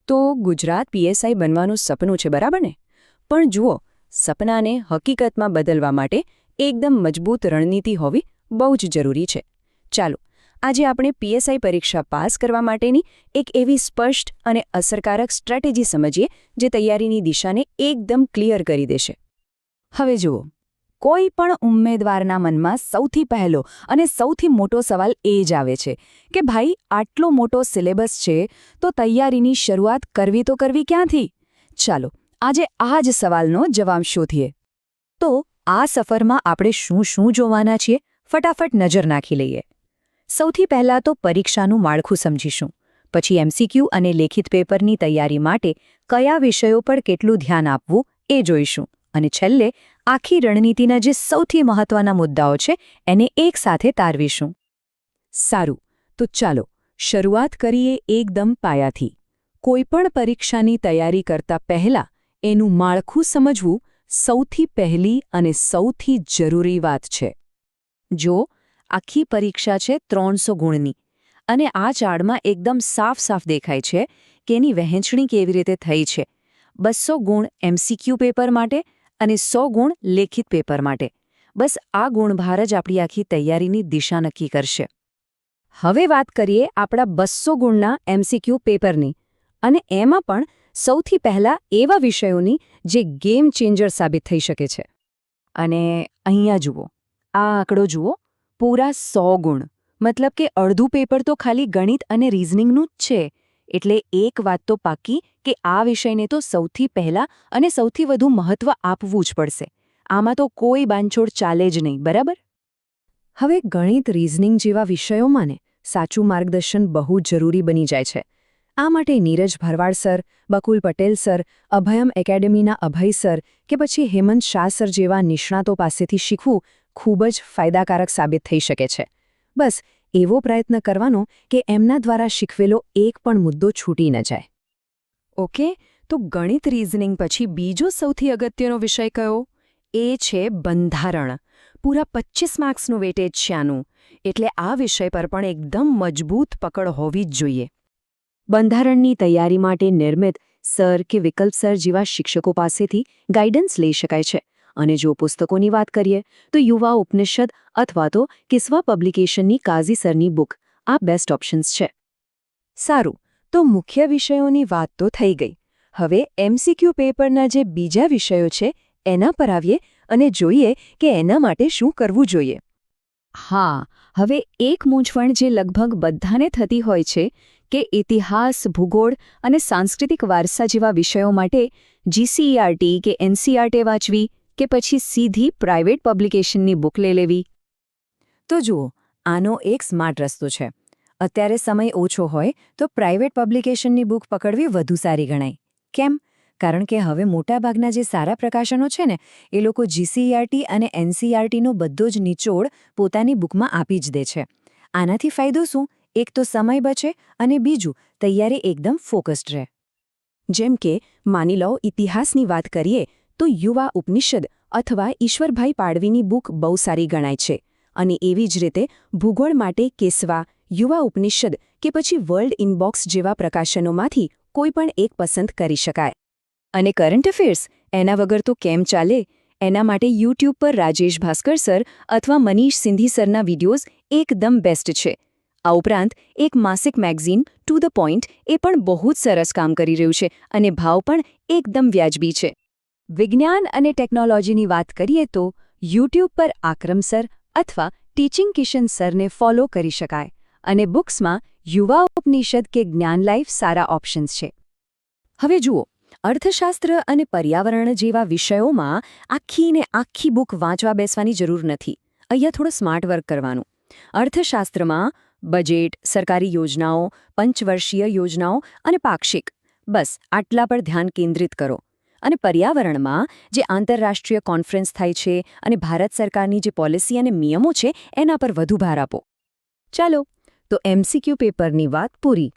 તો ગુજરાત પીએસઆઈ બનવાનું સપનું છે, બરાબર ને? પણ જુઓ, સપનાને હકીકતમાં બદલવા માટે એકદમ મજબૂત રણનીતિ હોવી બહુ જ જરૂરી છે. ચાલો, આજે આપણે પીએસઆઈ પરીક્ષા પાસ કરવા માટેની એક એવી સ્પષ્ટ અને અસરકારક સ્ટ્રેટેજી સમજીએ જે તૈયારીની દિશાને એકદમ ક્લિયર કરી દેશે. હવે જુઓ, કોઈ પણ ઉમેદવારના મનમાં સૌથી પહેલો અને સૌથી મોટો સવાલ એ જ આવે છે કે ભાઈ, આટલો મોટો સિલેબસ છે તો તૈયારીની શરૂઆત કરવી તો કરવી ક્યાંથી? ચાલો, આજે આ જ સવાલનો જવાબ શોધીએ. તો આ સફરમાં આપણે શું શું જોવાના છીએ, ફટાફટ નજર નાખી લઈએ. સૌથી પહેલાં તો પરીક્ષાનું માળખું સમજીશું. પછી એમસીક્યુ અને લેખિત પેપરની તૈયારી માટે કયા વિષયો પર કેટલું ધ્યાન આપવું એ જોઈશું. અને છેલ્લે આખી રણનીતિના જે સૌથી મહત્વના મુદ્દાઓ છે એને એકસાથે તારવીશું. સારું, તો ચાલો શરૂઆત કરીએ એકદમ પાયાથી. કોઈપણ પરીક્ષાની તૈયારી કરતા પહેલાં એનું માળખું સમજવું સૌથી પહેલી અને સૌથી જરૂરી વાત છે. જો આખી પરીક્ષા છે 300 ગુણની, અને આ ચાર્ટમાં એકદમ સાફ દેખાય છે કે એની વહેંચણી કેવી રીતે થઈ છે. 200 ગુણ એમસીક્યુ પેપર માટે અને 100 ગુણ લેખિત પેપર માટે. બસ આ ગુણભાર જ આપણી આખી તૈયારીની દિશા નક્કી કરશે. હવે વાત કરીએ આપણા 200 ગુણના એમસીક્યુ પેપરની, અને એમાં પણ સૌથી પહેલાં એવા વિષયોની જે ગેમ ચેન્જર સાબિત થઈ શકે છે. અને અહીંયા જુઓ, આ આંકડો જુઓ, પૂરા 100 ગુણ. મતલબ કે અડધું પેપર તો ખાલી ગણિત અને રિઝનિંગનું જ છે. એટલે એક વાત તો પાક્કી કે આ વિષયને તો સૌથી પહેલા અને સૌથી વધુ મહત્વ આપવું જ પડશે. આમાં તો કોઈ બાંધછોડ ચાલે જ નહીં, બરાબર? હવે ગણિત રિઝનિંગ જેવા વિષયોમાં ને સાચું માર્ગદર્શન બહુ જરૂરી બની જાય છે. આ માટે નીરજ ભરવાડ સર, બકુલ પટેલ સર, અભયમ એકેડેમીના અભય સર કે પછી હેમંત શાહ સર જેવા નિષ્ણાતો પાસેથી શીખવું ખૂબ જ ફાયદાકારક સાબિત થઈ શકે છે. બસ એવો પ્રયત્ન કરવાનો કે એમના દ્વારા શીખવેલો એક પણ મુદ્દો છૂટી ન જાય. ઓકે, તો ગણિત રિઝનિંગ પછી બીજો સૌથી અગત્યનો વિષય કયો? એ છે બંધારણ. પૂરા 25 માર્ક્સનું વેટેજ છે આનું. એટલે આ વિષય પર પણ એકદમ મજબૂત પકડ હોવી જ જોઈએ. બંધારણની તૈયારી માટે નિર્મિત સર કે વિકલ્પ સર જેવા શિક્ષકો પાસેથી ગાઈડન્સ લઈ શકાય છે. અને જો પુસ્તકોની વાત કરીએ તો યુવા ઉપનિષદ અથવા તો કિસ્વા પબ્લિકેશનની કાઝી સરની બુક આ બેસ્ટ ઓપ્શન્સ છે. સારું, તો મુખ્ય વિષયોની વાત તો થઈ ગઈ. હવે એમસીક્યુ પેપરના જે બીજા વિષયો છે એના પર આવીએ અને જોઈએ કે એના માટે શું કરવું જોઈએ. હા, હવે એક મૂંઝવણ જે લગભગ બધાને થતી હોય છે કે ઇતિહાસ, ભૂગોળ અને સાંસ્કૃતિક વારસા જેવા વિષયો માટે જીસીઈઆરટી કે એનસીઈઆરટી વાંચવી કે પછી સીધી પ્રાઇવેટ પબ્લિકેશનની બુક લઈ લેવી. તો જુઓ, આનો એક સ્માર્ટ રસ્તો છે. અત્યારે સમય ઓછો હોય તો પ્રાઇવેટ પબ્લિકેશનની બુક પકડવી વધુ સારી ગણાય. કેમ? કારણ કે હવે મોટાભાગના જે સારા પ્રકાશનો છે ને એ લોકો જીસીઈઆરટી અને એનસીઈઆરટીનો બધો જ નિચોડ પોતાની બુકમાં આપી જ દે છે. આનાથી ફાયદો શું? એક તો સમય બચે અને બીજું તૈયારી એકદમ ફોકસ્ડ રહે. જેમ કે માની લો ઇતિહાસની વાત કરીએ તો યુવા ઉપનિષદ અથવા ઈશ્વરભાઈ પાડવીની બુક બહુ સારી ગણાય છે. અને એવી જ રીતે ભૂગોળ માટે કેસવા, યુવા ઉપનિષદ કે પછી વર્લ્ડ ઇનબોક્સ જેવા પ્રકાશનોમાંથી કોઈ પણ એક પસંદ કરી શકાય. અને કરંટ અફેર્સ એના વગર તો કેમ ચાલે? એના માટે યુટ્યુબ પર રાજેશ ભાસ્કર સર અથવા મનીષ સિંધી સરના વિડીયોઝ એકદમ બેસ્ટ છે. આ ઉપરાંત એક માસિક મેગઝીન ટુ ધ પોઈન્ટ એ પણ બહુ જ સરસ કામ કરી રહ્યું છે અને ભાવ પણ એકદમ વ્યાજબી છે. વિજ્ઞાન અને ટેકનોલોજીની વાત કરીએ તો યુટ્યુબ પર આક્રમ સર અથવા ટીચિંગ કિશન સરને ફોલો કરી શકાય. અને બુક્સમાં યુવા ઉપનિષદ કે જ્ઞાન લાઈફ સારા ઓપ્શન્સ છે. હવે જુઓ, અર્થશાસ્ત્ર અને પર્યાવરણ જેવા વિષયોમાં આખી બુક વાંચવા બેસવાની જરૂર નથી. અહીંયા થોડું સ્માર્ટ વર્ક કરવાનું. અર્થશાસ્ત્રમાં બજેટ, સરકારી યોજનાઓ, પંચવર્ષીય યોજનાઓ અને પાક્ષિક, બસ આટલા પર ધ્યાન કેન્દ્રિત કરો. અને પર્યાવરણમાં જે આંતરરાષ્ટ્રીય કોન્ફરન્સ થાય છે અને ભારત સરકારની જે પોલિસી અને નિયમો છે એના પર વધુ ભાર આપો. ચાલો, તો એમસીક્યુ પેપરની વાત પૂરી.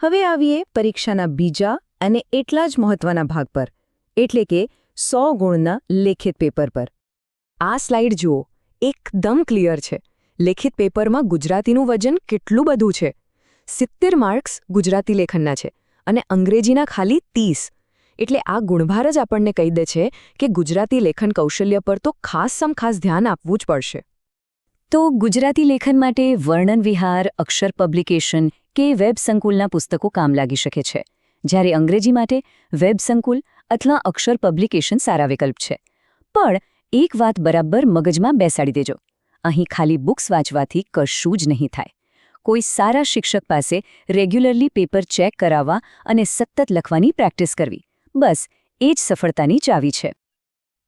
હવે આવીએ પરીક્ષાના બીજા અને એટલા જ મહત્વના ભાગ પર, એટલે કે 100 ગુણના લેખિત પેપર પર. આ સ્લાઇડ જુઓ, એકદમ ક્લિયર છે. લેખિત પેપરમાં ગુજરાતીનું વજન કેટલું બધું છે. 70 માર્ક્સ ગુજરાતી લેખનના છે અને અંગ્રેજીના ખાલી 30. એટલે આ ગુણભાર જ આપણને કહી દે છે કે ગુજરાતી લેખન કૌશલ્ય પર તો ખાસ ધ્યાન આપવું જ પડશે. તો ગુજરાતી લેખન માટે વર્ણન વિહાર, અક્ષર પબ્લિકેશન કે વેબ સંકુલના પુસ્તકો કામ લાગી શકે છે, જ્યારે અંગ્રેજી માટે વેબ સંકુલ અથવા અક્ષર પબ્લિકેશન સારા વિકલ્પ છે. પણ એક વાત બરાબર મગજમાં બેસાડી દેજો, અહીં ખાલી બુક્સ વાંચવાથી કશું જ નહીં થાય. કોઈ સારા શિક્ષક પાસે રેગ્યુલરલી પેપર ચેક કરાવવા અને સતત લખવાની પ્રેક્ટિસ કરવી, બસ એ જ સફળતાની ચાવી છે.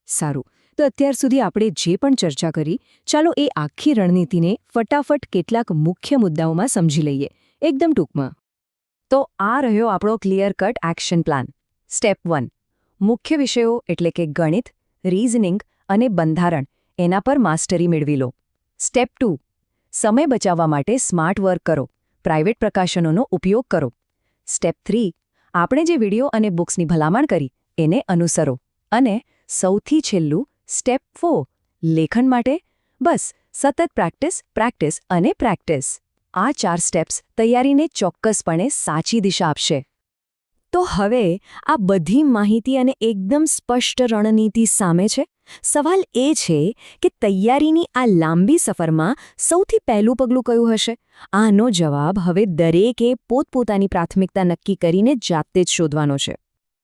સારું, તો અત્યાર સુધી આપણે જે પણ ચર્ચા કરી, ચાલો એ આખી રણનીતિને ફટાફટ કેટલાક મુખ્ય મુદ્દાઓમાં સમજી લઈએ, એકદમ ટૂંકમાં. તો આ રહ્યો આપણો clear cut action plan. Step 1, મુખ્ય વિષયો એટલે કે ગણિત, રીઝનિંગ અને બંધારણ, એના પર માસ્ટરી મેળવી લો. સ્ટેપ 2, સમય બચાવવા માટે સ્માર્ટ વર્ક કરો, પ્રાઇવેટ પ્રકાશનોનો ઉપયોગ કરો. સ્ટેપ 3, આપણે જે વિડિયો અને બુક્સની ભલામણ કરી એને અનુસરો. અને સૌથી છેલ્લું સ્ટેપ 4, લેખન માટે બસ સતત પ્રેક્ટિસ અને પ્રેક્ટિસ. આ 4 સ્ટેપ્સ તૈયારીને ચોક્કસપણે સાચી દિશા આપશે. તો હવે આ બધી માહિતી અને એકદમ સ્પષ્ટ રણનીતિ સામે છે. સવાલ એ છે કે તૈયારીની આ લાંબી સફરમાં સૌથી પહેલું પગલું કયું હશે? આનો જવાબ હવે દરેકે પોતપોતાની પ્રાથમિકતા નક્કી કરીને જાતે જ શોધવાનો છે.